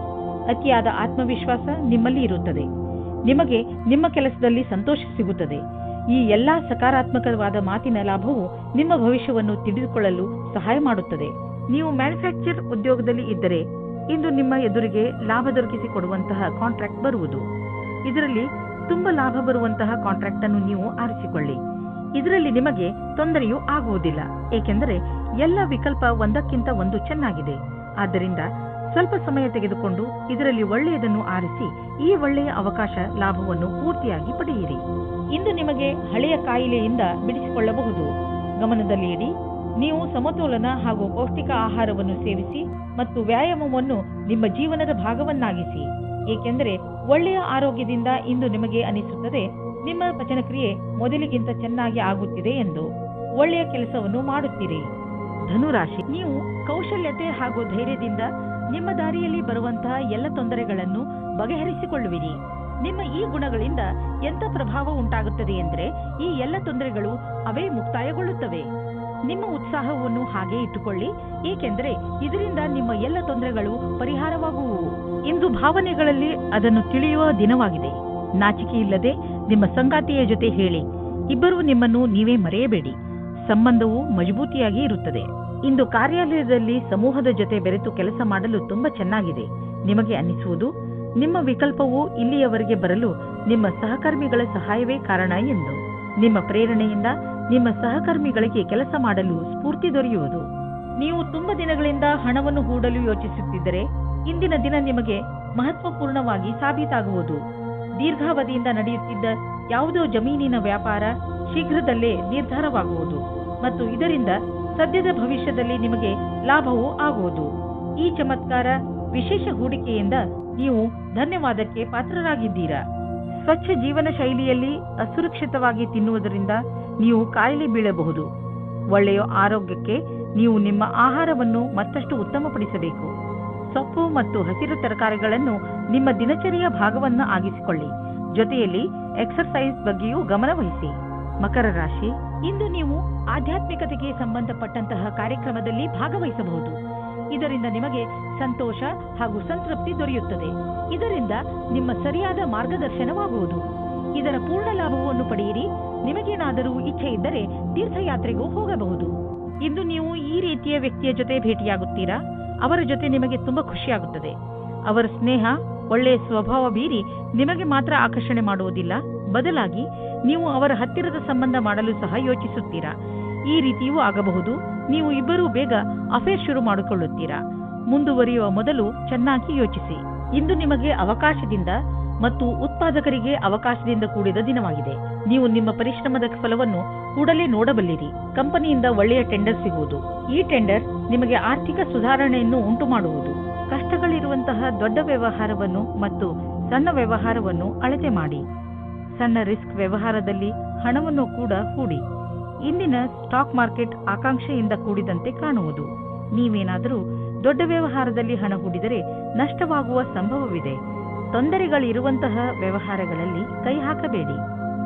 ಅತಿಯಾದ ಆತ್ಮವಿಶ್ವಾಸ ನಿಮ್ಮಲ್ಲಿ ಇರುತ್ತದೆ. ನಿಮಗೆ ನಿಮ್ಮ ಕೆಲಸದಲ್ಲಿ ಸಂತೋಷ ಸಿಗುತ್ತದೆ. ಈ ಎಲ್ಲಾ ಸಕಾರಾತ್ಮಕವಾದ ಮಾತಿನ ಲಾಭವು ನಿಮ್ಮ ಭವಿಷ್ಯವನ್ನು ತಿಳಿದುಕೊಳ್ಳಲು ಸಹಾಯ ಮಾಡುತ್ತದೆ. ನೀವು ಮ್ಯಾನುಫ್ಯಾಕ್ಚರ್ ಉದ್ಯೋಗದಲ್ಲಿ ಇದ್ದರೆ ಇಂದು ನಿಮ್ಮ ಎದುರಿಗೆ ಲಾಭ ದೊರಕಿಸಿಕೊಡುವಂತಹ ಕಾಂಟ್ರಾಕ್ಟ್ ಬರುವುದು. ಇದರಲ್ಲಿ ತುಂಬಾ ಲಾಭ ಬರುವಂತಹ ಕಾಂಟ್ರಾಕ್ಟ್ ಅನ್ನು ನೀವು ಆರಿಸಿಕೊಳ್ಳಿ. ಇದರಲ್ಲಿ ನಿಮಗೆ ತೊಂದರೆಯೂ ಆಗುವುದಿಲ್ಲ, ಏಕೆಂದರೆ ಎಲ್ಲ ವಿಕಲ್ಪ ಒಂದಕ್ಕಿಂತ ಒಂದು ಚೆನ್ನಾಗಿದೆ. ಆದ್ದರಿಂದ ಸ್ವಲ್ಪ ಸಮಯ ತೆಗೆದುಕೊಂಡು ಇದರಲ್ಲಿ ಒಳ್ಳೆಯದನ್ನು ಆರಿಸಿ ಈ ಒಳ್ಳೆಯ ಅವಕಾಶ ಲಾಭವನ್ನು ಪೂರ್ತಿಯಾಗಿ ಪಡೆಯಿರಿ. ಇಂದು ನಿಮಗೆ ಹಳೆಯ ಕಾಯಿಲೆಯಿಂದ ಬಿಡಿಸಿಕೊಳ್ಳಬಹುದು. ಗಮನದಲ್ಲಿ ಇಡಿ, ನೀವು ಸಮತೋಲನ ಹಾಗೂ ಪೌಷ್ಟಿಕ ಆಹಾರವನ್ನು ಸೇವಿಸಿ ಮತ್ತು ವ್ಯಾಯಾಮವನ್ನು ನಿಮ್ಮ ಜೀವನದ ಭಾಗವನ್ನಾಗಿಸಿ, ಏಕೆಂದರೆ ಒಳ್ಳೆಯ ಆರೋಗ್ಯದಿಂದ ಇಂದು ನಿಮಗೆ ಅನಿಸುತ್ತದೆ ನಿಮ್ಮ ಪಚನಕ್ರಿಯೆ ಮೊದಲಿಗಿಂತ ಚೆನ್ನಾಗಿ ಆಗುತ್ತಿದೆ ಎಂದು. ಒಳ್ಳೆಯ ಕೆಲಸವನ್ನು ಮಾಡುತ್ತೀರಿ. ಧನುರಾಶಿ, ನೀವು ಕೌಶಲ್ಯತೆ ಹಾಗೂ ಧೈರ್ಯದಿಂದ ನಿಮ್ಮ ದಾರಿಯಲ್ಲಿ ಬರುವಂತಹ ಎಲ್ಲ ತೊಂದರೆಗಳನ್ನು ಬಗೆಹರಿಸಿಕೊಳ್ಳುವಿರಿ. ನಿಮ್ಮ ಈ ಗುಣಗಳಿಂದ ಎಂಥ ಪ್ರಭಾವ ಉಂಟಾಗುತ್ತದೆ ಎಂದರೆ ಈ ಎಲ್ಲ ತೊಂದರೆಗಳು ಅವೇ ಮುಕ್ತಾಯಗೊಳ್ಳುತ್ತವೆ. ನಿಮ್ಮ ಉತ್ಸಾಹವನ್ನು ಹಾಗೆ ಇಟ್ಟುಕೊಳ್ಳಿ, ಏಕೆಂದರೆ ಇದರಿಂದ ನಿಮ್ಮ ಎಲ್ಲ ತೊಂದರೆಗಳು ಪರಿಹಾರವಾಗುವುವು. ಇಂದು ಭಾವನೆಗಳಲ್ಲಿ ಅದನ್ನು ತಿಳಿಯುವ ದಿನವಾಗಿದೆ. ನಾಚಿಕೆ ಇಲ್ಲದೆ ನಿಮ್ಮ ಸಂಗಾತಿಯ ಜೊತೆ ಹೇಳಿ. ಇಬ್ಬರೂ ನಿಮ್ಮನ್ನು ನೀವೇ ಮರೆಯಬೇಡಿ. ಸಂಬಂಧವು ಮಜಬೂತಿಯಾಗಿ ಇರುತ್ತದೆ. ಇಂದು ಕಾರ್ಯಾಲಯದಲ್ಲಿ ಸಮೂಹದ ಜೊತೆ ಬೆರೆತು ಕೆಲಸ ಮಾಡಲು ತುಂಬಾ ಚೆನ್ನಾಗಿದೆ. ನಿಮಗೆ ಅನ್ನಿಸುವುದು ನಿಮ್ಮ ವಿಕಲ್ಪವು ಇಲ್ಲಿಯವರೆಗೆ ಬರಲು ನಿಮ್ಮ ಸಹಕರ್ಮಿಗಳ ಸಹಾಯವೇ ಕಾರಣ ಎಂದು. ನಿಮ್ಮ ಪ್ರೇರಣೆಯಿಂದ ನಿಮ್ಮ ಸಹಕರ್ಮಿಗಳಿಗೆ ಕೆಲಸ ಮಾಡಲು ಸ್ಫೂರ್ತಿ ದೊರೆಯುವುದು. ನೀವು ತುಂಬಾ ದಿನಗಳಿಂದ ಹಣವನ್ನು ಹೂಡಲು ಯೋಚಿಸುತ್ತಿದ್ದರೆ ಇಂದಿನ ದಿನ ನಿಮಗೆ ಮಹತ್ವಪೂರ್ಣವಾಗಿ ಸಾಬೀತಾಗುವುದು. ದೀರ್ಘಾವಧಿಯಿಂದ ನಡೆಯುತ್ತಿದ್ದ ಯಾವುದೋ ಜಮೀನಿನ ವ್ಯಾಪಾರ ಶೀಘ್ರದಲ್ಲೇ ನಿರ್ಧಾರವಾಗುವುದು ಮತ್ತು ಇದರಿಂದ ಸದ್ಯದ ಭವಿಷ್ಯದಲ್ಲಿ ನಿಮಗೆ ಲಾಭವೂ ಆಗುವುದು. ಈ ಚಮತ್ಕಾರ ವಿಶೇಷ ಹೂಡಿಕೆಯಿಂದ ನೀವು ಧನ್ಯವಾದಕ್ಕೆ ಪಾತ್ರರಾಗಿದ್ದೀರಾ. ಸ್ವಚ್ಛ ಜೀವನ ಶೈಲಿಯಲ್ಲಿ ಅಸುರಕ್ಷಿತವಾಗಿ ತಿನ್ನುವುದರಿಂದ ನೀವು ಕಾಯಿಲೆ ಬೀಳಬಹುದು. ಒಳ್ಳೆಯ ಆರೋಗ್ಯಕ್ಕೆ ನೀವು ನಿಮ್ಮ ಆಹಾರವನ್ನು ಮತ್ತಷ್ಟು ಉತ್ತಮಪಡಿಸಬೇಕು. ಸೊಪ್ಪು ಮತ್ತು ಹಸಿರು ತರಕಾರಿಗಳನ್ನು ನಿಮ್ಮ ದಿನಚರಿಯ ಭಾಗವನ್ನು ಆಗಿಸಿಕೊಳ್ಳಿ. ಜೊತೆಯಲ್ಲಿ ಎಕ್ಸರ್ಸೈಸ್ ಬಗ್ಗೆಯೂ ಗಮನವಹಿಸಿ. ಮಕರ ರಾಶಿ, ಇಂದು ನೀವು ಆಧ್ಯಾತ್ಮಿಕತೆಗೆ ಸಂಬಂಧಪಟ್ಟಂತಹ ಕಾರ್ಯಕ್ರಮದಲ್ಲಿ ಭಾಗವಹಿಸಬಹುದು. ಇದರಿಂದ ನಿಮಗೆ ಸಂತೋಷ ಹಾಗೂ ಸಂತೃಪ್ತಿ ದೊರೆಯುತ್ತದೆ. ಇದರಿಂದ ನಿಮ್ಮ ಸರಿಯಾದ ಮಾರ್ಗದರ್ಶನವಾಗುವುದು. ಇದರ ಪೂರ್ಣ ಲಾಭವನ್ನು ಪಡೆಯಿರಿ. ನಿಮಗೇನಾದರೂ ಇಚ್ಛೆ ಇದ್ದರೆ ತೀರ್ಥಯಾತ್ರೆಗೂ ಹೋಗಬಹುದು. ಇಂದು ನೀವು ಈ ರೀತಿಯ ವ್ಯಕ್ತಿಯ ಜೊತೆ ಭೇಟಿಯಾಗುತ್ತೀರಾ? ಅವರ ಜೊತೆ ನಿಮಗೆ ತುಂಬಾ ಖುಷಿಯಾಗುತ್ತದೆ. ಅವರ ಸ್ನೇಹ, ಒಳ್ಳೆಯ ಸ್ವಭಾವ ಬೀರಿ ನಿಮಗೆ ಮಾತ್ರ ಆಕರ್ಷಣೆ ಮಾಡುವುದಿಲ್ಲ, ಬದಲಾಗಿ ನೀವು ಅವರ ಹತ್ತಿರದ ಸಂಬಂಧ ಮಾಡಲು ಸಹ ಯೋಚಿಸುತ್ತೀರಾ. ಈ ರೀತಿಯೂ ಆಗಬಹುದು. ನೀವು ಇಬ್ಬರೂ ಬೇಗ ಅಫೇರ್ ಶುರು ಮಾಡಿಕೊಳ್ಳುತ್ತೀರಾ. ಮುಂದುವರಿಯುವ ಮೊದಲು ಚೆನ್ನಾಗಿ ಯೋಚಿಸಿ. ಇಂದು ನಿಮಗೆ ಅವಕಾಶದಿಂದ ಮತ್ತು ಉತ್ಪಾದಕರಿಗೆ ಅವಕಾಶದಿಂದ ಕೂಡಿದ ದಿನವಾಗಿದೆ. ನೀವು ನಿಮ್ಮ ಪರಿಶ್ರಮದ ಫಲವನ್ನು ಕೂಡಲೇ ನೋಡಬಲ್ಲಿರಿ. ಕಂಪನಿಯಿಂದ ಒಳ್ಳೆಯ ಟೆಂಡರ್ ಸಿಗುವುದು. ಈ ಟೆಂಡರ್ ನಿಮಗೆ ಆರ್ಥಿಕ ಸುಧಾರಣೆಯನ್ನು ಉಂಟು ಮಾಡುವುದು. ಕಷ್ಟಗಳಿರುವಂತಹ ದೊಡ್ಡ ವ್ಯವಹಾರವನ್ನು ಮತ್ತು ಸಣ್ಣ ವ್ಯವಹಾರವನ್ನು ಅಳತೆ ಮಾಡಿ. ಸಣ್ಣ ರಿಸ್ಕ್ ವ್ಯವಹಾರದಲ್ಲಿ ಹಣವನ್ನು ಕೂಡ ಹೂಡಿ. ಇಂದಿನ ಸ್ಟಾಕ್ ಮಾರ್ಕೆಟ್ ಆಕಾಂಕ್ಷೆಯಿಂದ ಕೂಡಿದಂತೆ ಕಾಣುವುದು. ನೀವೇನಾದರೂ ದೊಡ್ಡ ವ್ಯವಹಾರದಲ್ಲಿ ಹಣ ಹೂಡಿದರೆ ನಷ್ಟವಾಗುವ ಸಂಭವವಿದೆ. ತೊಂದರೆಗಳಿರುವಂತಹ ವ್ಯವಹಾರಗಳಲ್ಲಿ ಕೈ ಹಾಕಬೇಡಿ.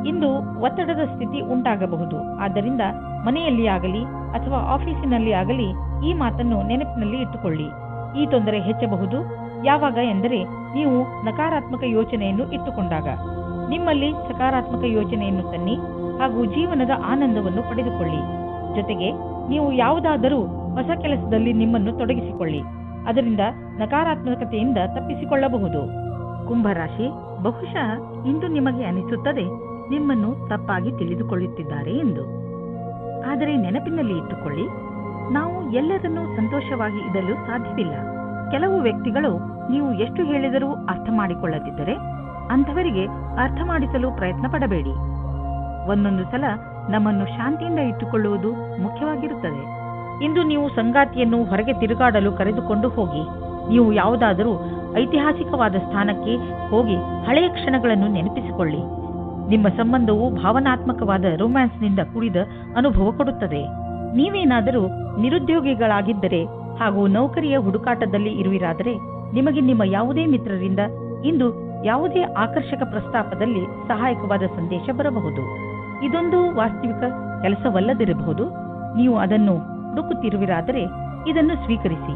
ಇಂದು ಒತ್ತಡದ ಸ್ಥಿತಿ ಉಂಟಾಗಬಹುದು. ಆದ್ದರಿಂದ ಮನೆಯಲ್ಲಿ ಆಗಲಿ ಅಥವಾ ಆಫೀಸಿನಲ್ಲಿ ಆಗಲಿ ಈ ಮಾತನ್ನು ನೆನಪಿನಲ್ಲಿ ಇಟ್ಟುಕೊಳ್ಳಿ. ಈ ತೊಂದರೆ ಹೆಚ್ಚಬಹುದು. ಯಾವಾಗ ಎಂದರೆ ನೀವು ನಕಾರಾತ್ಮಕ ಯೋಚನೆಯನ್ನು ಇಟ್ಟುಕೊಂಡಾಗ. ನಿಮ್ಮಲ್ಲಿ ಸಕಾರಾತ್ಮಕ ಯೋಚನೆಯನ್ನು ತನ್ನಿ ಹಾಗೂ ಜೀವನದ ಆನಂದವನ್ನು ಪಡೆದುಕೊಳ್ಳಿ. ಜೊತೆಗೆ ನೀವು ಯಾವುದಾದರೂ ಹೊಸ ಕೆಲಸದಲ್ಲಿ ನಿಮ್ಮನ್ನು ತೊಡಗಿಸಿಕೊಳ್ಳಿ. ಅದರಿಂದ ನಕಾರಾತ್ಮಕತೆಯಿಂದ ತಪ್ಪಿಸಿಕೊಳ್ಳಬಹುದು. ಕುಂಭರಾಶಿ, ಬಹುಶಃ ಇಂದು ನಿಮಗೆ ಅನಿಸುತ್ತದೆ ನಿಮ್ಮನ್ನು ತಪ್ಪಾಗಿ ತಿಳಿದುಕೊಳ್ಳುತ್ತಿದ್ದಾರೆ ಎಂದು. ಆದರೆ ನೆನಪಿನಲ್ಲಿ ಇಟ್ಟುಕೊಳ್ಳಿ, ನಾವು ಎಲ್ಲರನ್ನೂ ಸಂತೋಷವಾಗಿ ಇಡಲು ಸಾಧ್ಯವಿಲ್ಲ. ಕೆಲವು ವ್ಯಕ್ತಿಗಳು ನೀವು ಎಷ್ಟು ಹೇಳಿದರೂ ಅರ್ಥ ಮಾಡಿಕೊಳ್ಳದಿದ್ದರೆ ಅಂಥವರಿಗೆ ಅರ್ಥ ಮಾಡಿಸಲು ಪ್ರಯತ್ನ ಪಡಬೇಡಿ. ಒಂದೊಂದು ಸಲ ನಮ್ಮನ್ನು ಶಾಂತಿಯಿಂದ ಇಟ್ಟುಕೊಳ್ಳುವುದು ಮುಖ್ಯವಾಗಿರುತ್ತದೆ. ಇಂದು ನೀವು ಸಂಗಾತಿಯನ್ನು ಹೊರಗೆ ತಿರುಗಾಡಲು ಕರೆದುಕೊಂಡು ಹೋಗಿ. ನೀವು ಯಾವುದಾದರೂ ಐತಿಹಾಸಿಕವಾದ ಸ್ಥಾನಕ್ಕೆ ಹೋಗಿ ಹಳೆಯ ಕ್ಷಣಗಳನ್ನು ನೆನಪಿಸಿಕೊಳ್ಳಿ. ನಿಮ್ಮ ಸಂಬಂಧವು ಭಾವನಾತ್ಮಕವಾದ ರೊಮ್ಯಾನ್ಸ್ನಿಂದ ಕೂಡಿದ ಅನುಭವ ಕೊಡುತ್ತದೆ. ನೀವೇನಾದರೂ ನಿರುದ್ಯೋಗಿಗಳಾಗಿದ್ದರೆ ಹಾಗೂ ನೌಕರಿಯ ಹುಡುಕಾಟದಲ್ಲಿ ಇರುವಿರಾದರೆ ನಿಮಗೆ ನಿಮ್ಮ ಯಾವುದೇ ಮಿತ್ರರಿಂದ ಇಂದು ಯಾವುದೇ ಆಕರ್ಷಕ ಪ್ರಸ್ತಾಪದಲ್ಲಿ ಸಹಾಯಕವಾದ ಸಂದೇಶ ಬರಬಹುದು. ಇದೊಂದು ವಾಸ್ತವಿಕ ಕೆಲಸವಲ್ಲದಿರಬಹುದು. ನೀವು ಅದನ್ನು ಹುಡುಕುತ್ತಿರುವಿರಾದರೆ ಇದನ್ನು ಸ್ವೀಕರಿಸಿ.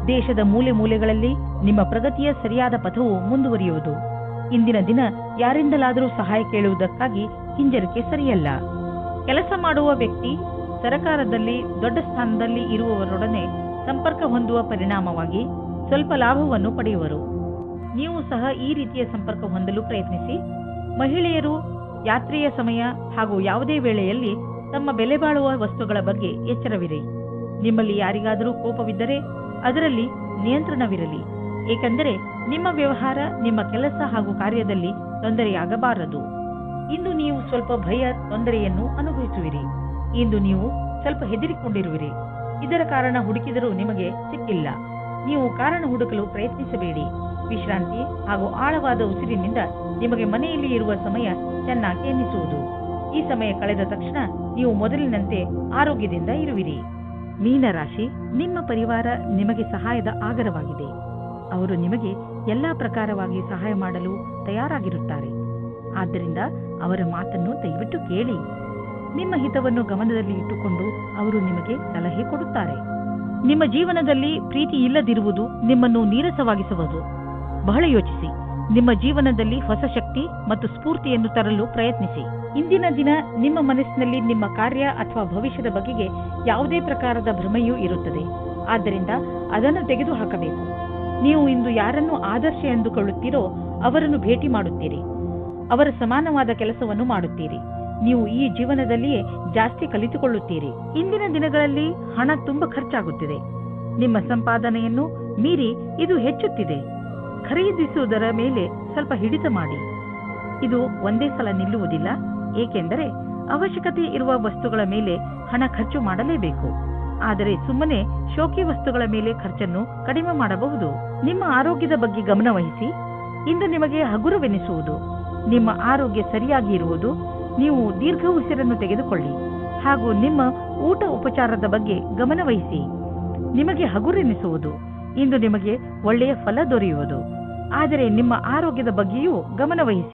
ದೇಶದ ಮೂಲೆ ಮೂಲೆಗಳಲ್ಲಿ ನಿಮ್ಮ ಪ್ರಗತಿಯ ಸರಿಯಾದ ಪಥವು ಮುಂದುವರಿಯುವುದು. ಇಂದಿನ ದಿನ ಯಾರಿಂದಲಾದರೂ ಸಹಾಯ ಕೇಳುವುದಕ್ಕಾಗಿ ಹಿಂಜರಿಕೆ ಸರಿಯಲ್ಲ. ಕೆಲಸ ಮಾಡುವ ವ್ಯಕ್ತಿ ಸರಕಾರದಲ್ಲಿ ದೊಡ್ಡ ಸ್ಥಾನದಲ್ಲಿ ಇರುವವರೊಡನೆ ಸಂಪರ್ಕ ಹೊಂದುವ ಪರಿಣಾಮವಾಗಿ ಸ್ವಲ್ಪ ಲಾಭವನ್ನು ಪಡೆಯುವರು. ನೀವು ಸಹ ಈ ರೀತಿಯ ಸಂಪರ್ಕ ಹೊಂದಲು ಪ್ರಯತ್ನಿಸಿ. ಮಹಿಳೆಯರು ಯಾತ್ರೆಯ ಸಮಯ ಹಾಗೂ ಯಾವುದೇ ವೇಳೆಯಲ್ಲಿ ತಮ್ಮ ಬೆಲೆ ಬಾಳುವ ವಸ್ತುಗಳ ಬಗ್ಗೆ ಎಚ್ಚರವಿರಿ. ನಿಮ್ಮಲ್ಲಿ ಯಾರಿಗಾದರೂ ಕೋಪವಿದ್ದರೆ ಅದರಲ್ಲಿ ನಿಯಂತ್ರಣವಿರಲಿ. ಏಕೆಂದರೆ ನಿಮ್ಮ ವ್ಯವಹಾರ, ನಿಮ್ಮ ಕೆಲಸ ಹಾಗೂ ಕಾರ್ಯದಲ್ಲಿ ತೊಂದರೆಯಾಗಬಾರದು. ಇಂದು ನೀವು ಸ್ವಲ್ಪ ಭಯ, ತೊಂದರೆಯನ್ನು ಅನುಭವಿಸುವಿರಿ. ಇಂದು ನೀವು ಸ್ವಲ್ಪ ಹೆದರಿಕೊಂಡಿರುವಿರಿ. ಇದರ ಕಾರಣ ಹುಡುಕಿದರೂ ನಿಮಗೆ ಸಿಕ್ಕಿಲ್ಲ. ನೀವು ಕಾರಣ ಹುಡುಕಲು ಪ್ರಯತ್ನಿಸಬೇಡಿ. ವಿಶ್ರಾಂತಿ ಹಾಗೂ ಆಳವಾದ ಉಸಿರಿನಿಂದ ನಿಮಗೆ ಮನೆಯಲ್ಲಿ ಇರುವ ಸಮಯ ಚೆನ್ನಾಗಿ ಎನ್ನಿಸುವುದು. ಈ ಸಮಯ ಕಳೆದ ತಕ್ಷಣ ನೀವು ಮೊದಲಿನಂತೆ ಆರೋಗ್ಯದಿಂದ ಇರುವಿರಿ. ಮೀನರಾಶಿ, ನಿಮ್ಮ ಪರಿವಾರ ನಿಮಗೆ ಸಹಾಯದ ಆಗರವಾಗಿದೆ. ಅವರು ನಿಮಗೆ ಎಲ್ಲಾ ಪ್ರಕಾರವಾಗಿ ಸಹಾಯ ಮಾಡಲು ತಯಾರಾಗಿರುತ್ತಾರೆ. ಆದ್ದರಿಂದ ಅವರ ಮಾತನ್ನು ದಯವಿಟ್ಟು ಕೇಳಿ. ನಿಮ್ಮ ಹಿತವನ್ನು ಗಮನದಲ್ಲಿ ಇಟ್ಟುಕೊಂಡು ಅವರು ನಿಮಗೆ ಸಲಹೆ ಕೊಡುತ್ತಾರೆ. ನಿಮ್ಮ ಜೀವನದಲ್ಲಿ ಪ್ರೀತಿ ಇಲ್ಲದಿರುವುದು ನಿಮ್ಮನ್ನು ನೀರಸವಾಗಿಸುವುದು. ಬಹಳ ಯೋಚಿಸಿ. ನಿಮ್ಮ ಜೀವನದಲ್ಲಿ ಹೊಸ ಶಕ್ತಿ ಮತ್ತು ಸ್ಫೂರ್ತಿಯನ್ನು ತರಲು ಪ್ರಯತ್ನಿಸಿ. ಇಂದಿನ ದಿನ ನಿಮ್ಮ ಮನಸ್ಸಿನಲ್ಲಿ ನಿಮ್ಮ ಕಾರ್ಯ ಅಥವಾ ಭವಿಷ್ಯದ ಬಗೆಗೆ ಯಾವುದೇ ಪ್ರಕಾರದ ಭ್ರಮೆಯೂ ಇರುತ್ತದೆ. ಆದ್ದರಿಂದ ಅದನ್ನು ತೆಗೆದುಹಾಕಬೇಕು. ನೀವು ಇಂದು ಯಾರನ್ನು ಆದರ್ಶ ಎಂದುಕೊಳ್ಳುತ್ತೀರೋ ಅವರನ್ನು ಭೇಟಿ ಮಾಡುತ್ತೀರಿ. ಅವರ ಸಮಾನವಾದ ಕೆಲಸವನ್ನು ಮಾಡುತ್ತೀರಿ. ನೀವು ಈ ಜೀವನದಲ್ಲಿಯೇ ಜಾಸ್ತಿ ಕಲಿತುಕೊಳ್ಳುತ್ತೀರಿ. ಇಂದಿನ ದಿನಗಳಲ್ಲಿ ಹಣ ತುಂಬಾ ಖರ್ಚಾಗುತ್ತಿದೆ. ನಿಮ್ಮ ಸಂಪಾದನೆಯನ್ನು ಮೀರಿ ಇದು ಹೆಚ್ಚುತ್ತಿದೆ. ಖರೀದಿಸುವುದರ ಮೇಲೆ ಸ್ವಲ್ಪ ಹಿಡಿತ ಮಾಡಿ. ಇದು ಒಂದೇ ಸಲ ನಿಲ್ಲುವುದಿಲ್ಲ. ಏಕೆಂದರೆ ಅವಶ್ಯಕತೆ ಇರುವ ವಸ್ತುಗಳ ಮೇಲೆ ಹಣ ಖರ್ಚು ಮಾಡಲೇಬೇಕು. ಆದರೆ ಸುಮ್ಮನೆ ಶೋಕಿ ವಸ್ತುಗಳ ಮೇಲೆ ಖರ್ಚನ್ನು ಕಡಿಮೆ ಮಾಡಬಹುದು. ನಿಮ್ಮ ಆರೋಗ್ಯದ ಬಗ್ಗೆ ಗಮನ ವಹಿಸಿ. ಇಂದು ನಿಮಗೆ ಹಗುರವೆನಿಸುವುದು. ನಿಮ್ಮ ಆರೋಗ್ಯ ಸರಿಯಾಗಿ ಇರುವುದು. ನೀವು ದೀರ್ಘ ಉಸಿರನ್ನು ತೆಗೆದುಕೊಳ್ಳಿ ಹಾಗೂ ನಿಮ್ಮ ಊಟ ಉಪಚಾರದ ಬಗ್ಗೆ ಗಮನ ವಹಿಸಿ. ನಿಮಗೆ ಹಗುರೆನಿಸುವುದು. ಇಂದು ನಿಮಗೆ ಒಳ್ಳೆಯ ಫಲ ದೊರೆಯುವುದು. ಆದರೆ ನಿಮ್ಮ ಆರೋಗ್ಯದ ಬಗ್ಗೆಯೂ ಗಮನ ವಹಿಸಿ.